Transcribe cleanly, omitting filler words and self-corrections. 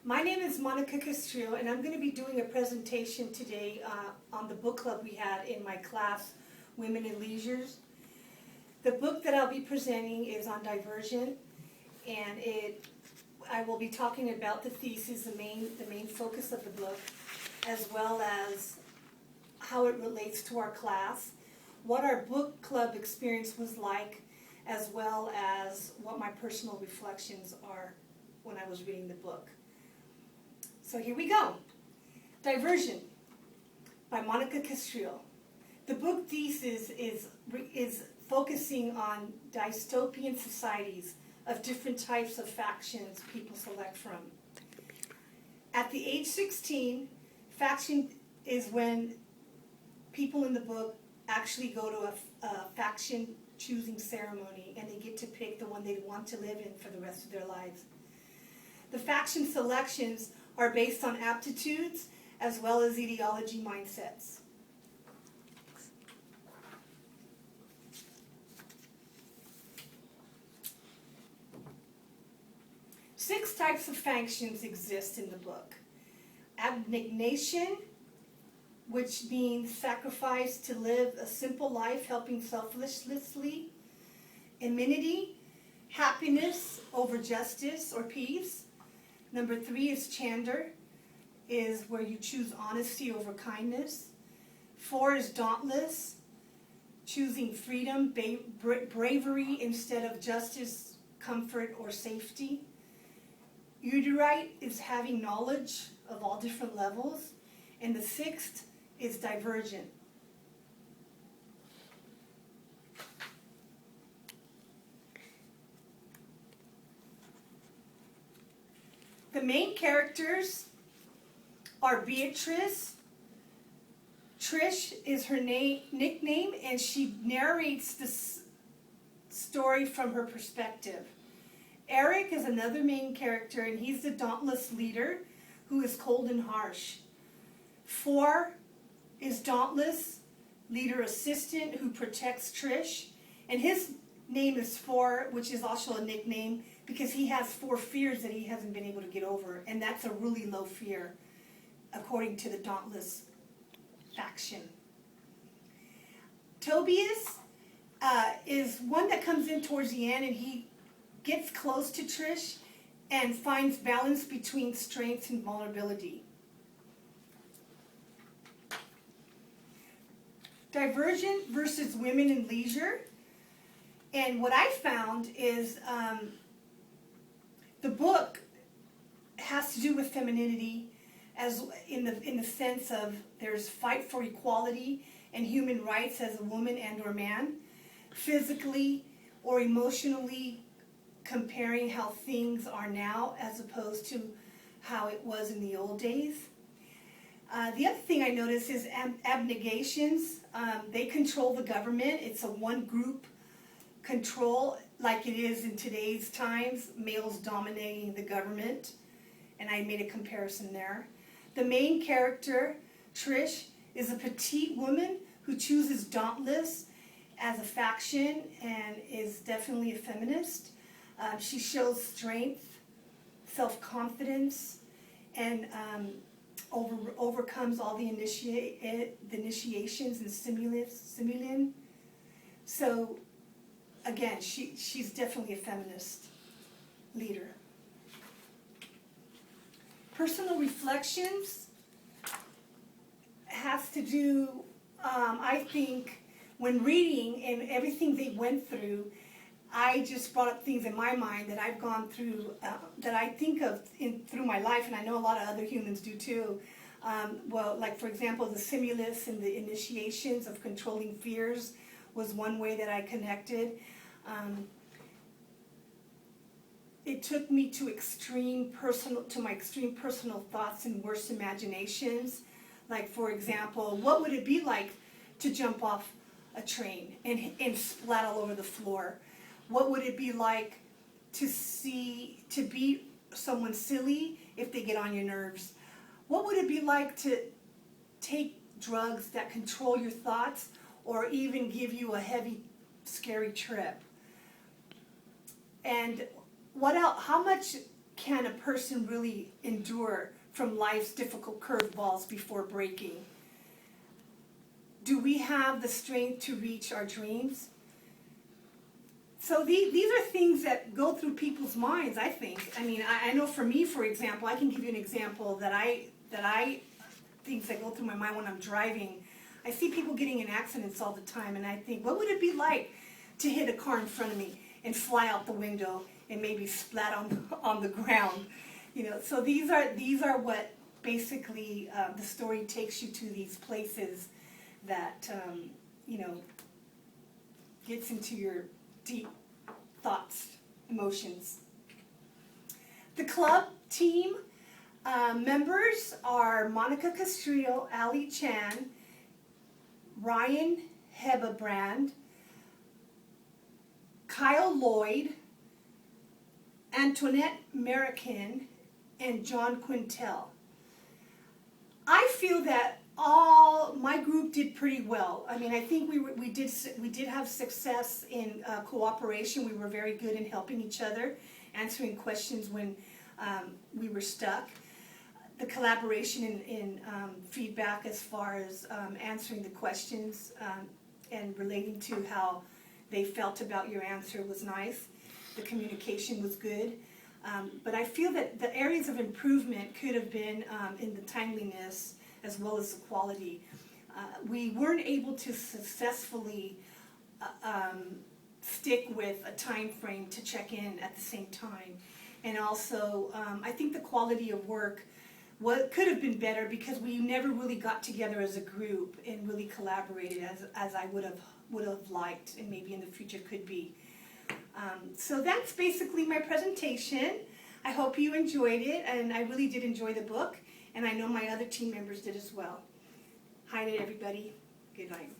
My name is Monica Castrillo, and I'm going to be doing a presentation today on the book club we had in my class, Women in Leisures. The book that I'll be presenting is on Divergent, and I will be talking about the thesis, the main focus of the book, as well as how it relates to our class, what our book club experience was like, as well as what my personal reflections are when I was reading the book. So here we go. Divergent by Monica Castrillo. The book thesis is focusing on dystopian societies of different types of factions people select from. At the age 16, faction is when people in the book actually go to a faction choosing ceremony, and they get to pick the one they want to live in for the rest of their lives. The faction selections are based on aptitudes as well as ideology mindsets. Six types of factions exist in the book. Abnegation, which means sacrifice to live a simple life, helping selflessly. Amenity, happiness over justice or peace. Number 3 is Candor, is where you choose honesty over kindness. 4 is Dauntless, choosing freedom, bravery instead of justice, comfort, or safety. Erudite is having knowledge of all different levels. And the 6th is Divergent. The main characters are Beatrice. Trish is her nickname, and she narrates this story from her perspective. Eric is another main character, and he's the dauntless leader who is cold and harsh. 4 is Dauntless, leader assistant who protects Trish, and his name is 4, which is also a nickname because he has 4 fears that he hasn't been able to get over, and that's a really low fear, according to the Dauntless faction. Tobias is one that comes in towards the end, and he gets close to Trish and finds balance between strengths and vulnerability. Divergent versus Women in Leisure. And what I found is the book has to do with femininity, as in the sense of there's fight for equality and human rights as a woman and or man, physically or emotionally comparing how things are now as opposed to how it was in the old days. The other thing I noticed is abnegations. They control the government. It's a one-group control like it is in today's times, males dominating the government, and I made a comparison there. The main character, Trish, is a petite woman who chooses Dauntless as a faction and is definitely a feminist. She shows strength, self-confidence, and overcomes all the initiations and stimulin. So, again, she's definitely a feminist leader. Personal reflections has to do, I think, when reading and everything they went through, I just brought up things in my mind that I've gone through, that I think of through my life, and I know a lot of other humans do too. Well, like for example, the stimulus and the initiations of controlling fears was one way that I connected. It took me to my extreme personal thoughts and worst imaginations. Like for example, what would it be like to jump off a train and splat all over the floor? What would it be like to be someone silly if they get on your nerves? What would it be like to take drugs that control your thoughts or even give you a heavy, scary trip? And what else? How much can a person really endure from life's difficult curveballs before breaking? Do we have the strength to reach our dreams? So these are things that go through people's minds, I think. I mean, I know for me, for example, I can give you an example things that go through my mind when I'm driving. I see people getting in accidents all the time, and I think, what would it be like to hit a car in front of me and fly out the window and maybe splat on the ground? You know, so these are what basically the story takes you to, these places that gets into your deep thoughts, emotions. The club team members are Monica Castrillo, Ali Chan, Ryan Hebebrand, Kyle Lloyd, Antoinette Merican, and John Quintel. I feel that my group did pretty well. I mean, I think we did have success in cooperation. We were very good in helping each other, answering questions when we were stuck. The collaboration in feedback as far as answering the questions and relating to how they felt about your answer was nice. The communication was good. But I feel that the areas of improvement could have been in the timeliness as well as the quality. We weren't able to successfully stick with a time frame to check in at the same time. And also, I think the quality of work could have been better because we never really got together as a group and really collaborated as I would have liked, and maybe in the future could be. So that's basically my presentation. I hope you enjoyed it, and I really did enjoy the book, and I know my other team members did as well. Hi to everybody. Good night.